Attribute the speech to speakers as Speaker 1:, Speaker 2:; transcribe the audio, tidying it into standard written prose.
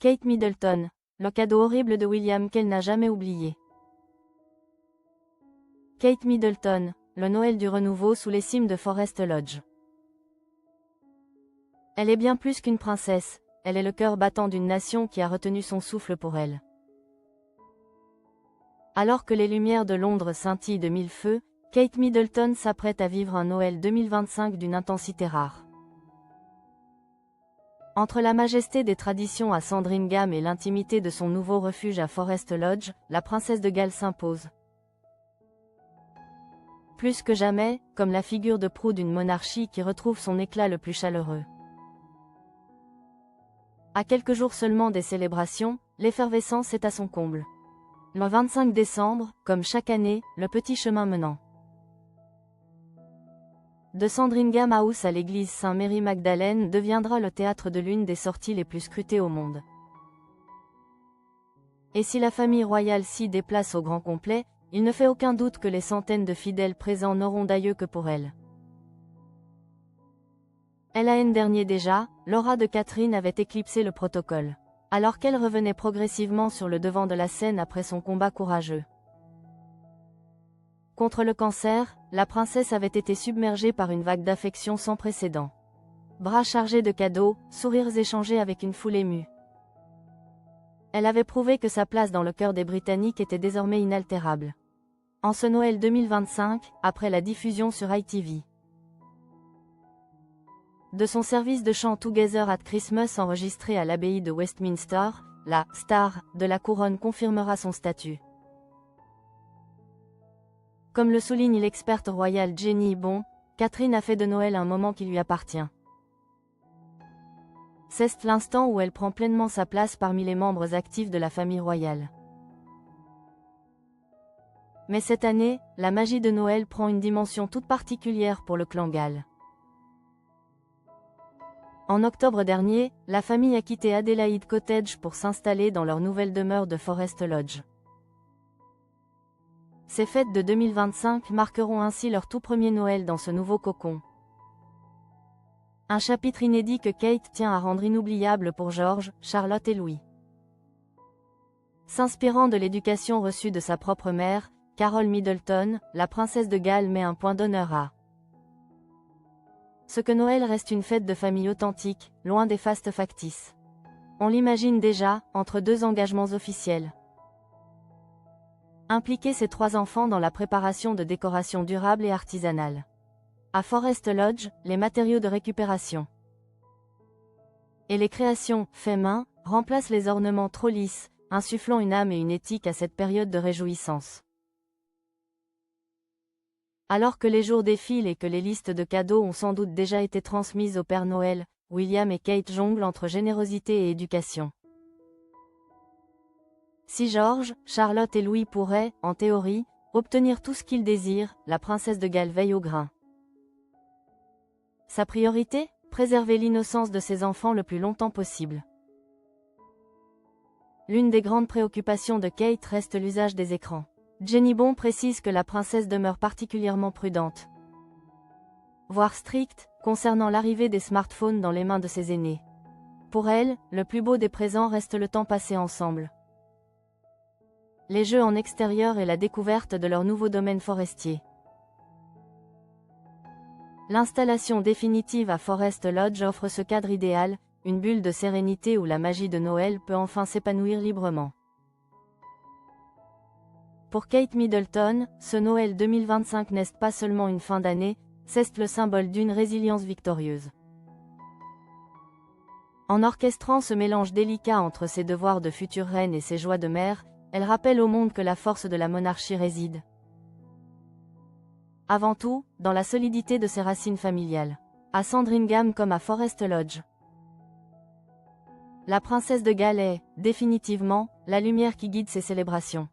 Speaker 1: Kate Middleton, le cadeau horrible de William qu'elle n'a jamais oublié. Kate Middleton, le Noël du renouveau sous les cimes de Forest Lodge. Elle est bien plus qu'une princesse, elle est le cœur battant d'une nation qui a retenu son souffle pour elle. Alors que les lumières de Londres scintillent de mille feux, Kate Middleton s'apprête à vivre un Noël 2025 d'une intensité rare. Entre la majesté des traditions à Sandringham et l'intimité de son nouveau refuge à Forest Lodge, la princesse de Galles s'impose. Plus que jamais, comme la figure de proue d'une monarchie qui retrouve son éclat le plus chaleureux. À quelques jours seulement des célébrations, l'effervescence est à son comble. Le 25 décembre, comme chaque année, le petit chemin menant de Sandringham House à l'église Saint-Mary-Magdalene deviendra le théâtre de l'une des sorties les plus scrutées au monde. Et si la famille royale s'y déplace au grand complet, il ne fait aucun doute que les centaines de fidèles présents n'auront d'aïeux que pour elle. L'an dernier déjà, l'aura de Catherine avait éclipsé le protocole, alors qu'elle revenait progressivement sur le devant de la scène après son combat courageux. Contre le cancer, la princesse avait été submergée par une vague d'affection sans précédent. Bras chargés de cadeaux, sourires échangés avec une foule émue. Elle avait prouvé que sa place dans le cœur des Britanniques était désormais inaltérable. En ce Noël 2025, après la diffusion sur ITV de son service de chant Together at Christmas enregistré à l'abbaye de Westminster, la « star » de la couronne confirmera son statut. Comme le souligne l'experte royale Jenny Bon, Catherine a fait de Noël un moment qui lui appartient. C'est l'instant où elle prend pleinement sa place parmi les membres actifs de la famille royale. Mais cette année, la magie de Noël prend une dimension toute particulière pour le clan Gall. En octobre dernier, la famille a quitté Adelaide Cottage pour s'installer dans leur nouvelle demeure de Forest Lodge. Ces fêtes de 2025 marqueront ainsi leur tout premier Noël dans ce nouveau cocon. Un chapitre inédit que Kate tient à rendre inoubliable pour George, Charlotte et Louis. S'inspirant de l'éducation reçue de sa propre mère, Carol Middleton, la princesse de Galles met un point d'honneur à ce que Noël reste une fête de famille authentique, loin des fastes factices. On l'imagine déjà, entre deux engagements officiels. Impliquer ses trois enfants dans la préparation de décorations durables et artisanales. À Forest Lodge, les matériaux de récupération et les créations fait main remplacent les ornements trop lisses, insufflant une âme et une éthique à cette période de réjouissance. Alors que les jours défilent et que les listes de cadeaux ont sans doute déjà été transmises au Père Noël, William et Kate jonglent entre générosité et éducation. Si George, Charlotte et Louis pourraient, en théorie, obtenir tout ce qu'ils désirent, la princesse de Galles veille au grain. Sa priorité ? Préserver l'innocence de ses enfants le plus longtemps possible. L'une des grandes préoccupations de Kate reste l'usage des écrans. Jenny Bon précise que la princesse demeure particulièrement prudente, voire stricte, concernant l'arrivée des smartphones dans les mains de ses aînés. Pour elle, le plus beau des présents reste le temps passé ensemble. Les jeux en extérieur et la découverte de leur nouveau domaine forestier. L'installation définitive à Forest Lodge offre ce cadre idéal, une bulle de sérénité où la magie de Noël peut enfin s'épanouir librement. Pour Kate Middleton, ce Noël 2025 n'est pas seulement une fin d'année, c'est le symbole d'une résilience victorieuse. En orchestrant ce mélange délicat entre ses devoirs de future reine et ses joies de mère, elle rappelle au monde que la force de la monarchie réside, avant tout, dans la solidité de ses racines familiales. À Sandringham comme à Forest Lodge. La princesse de Galles est, définitivement, la lumière qui guide ses célébrations.